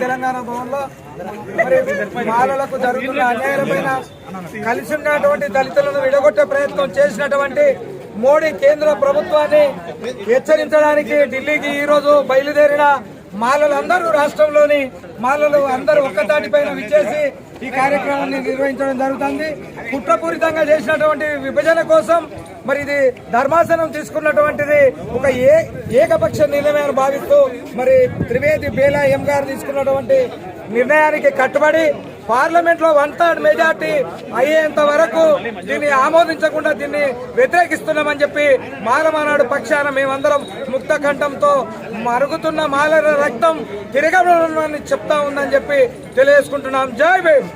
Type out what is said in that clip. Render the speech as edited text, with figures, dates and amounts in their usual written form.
తెలంగాణ భవన్లో మరి మాలలకు జరుగుతున్న అన్యాయాలపైన కలిసి ఉన్నటువంటి దళితులను విడగొట్టే ప్రయత్నం చేసినటువంటి మోడీ కేంద్ర ప్రభుత్వాన్ని హెచ్చరించడానికి ఢిల్లీకి ఈ రోజు బయలుదేరిన మాలలందరూ, రాష్ట్రంలోని మాలలు అందరూ ఒక్కతాటిపైన విచ్చేసి ఈ కార్యక్రమాన్ని నిర్వహించడం జరుగుతుంది. కుట్రపూరితంగా చేసినటువంటి విభజన కోసం మరి ఇది ధర్మాసనం తీసుకున్నటువంటిది ఒక ఏకపక్ష నిర్ణయాన్ని భావిస్తూ మరి త్రివేది బేలా ఎం గారు తీసుకున్నటువంటి నిర్ణయానికి కట్టుబడి పార్లమెంట్ లో 1/3 మెజార్టీ అయ్యేంత వరకు దీన్ని ఆమోదించకుండా దీన్ని వ్యతిరేకిస్తున్నామని చెప్పి మాలమానాడు పక్షాన మేమందరం ముక్త కంఠంతో మరుగుతున్న మాల రక్తం తిరగబడని చెప్తా ఉందని చెప్పి తెలియజేసుకుంటున్నాం. జై భీమ్.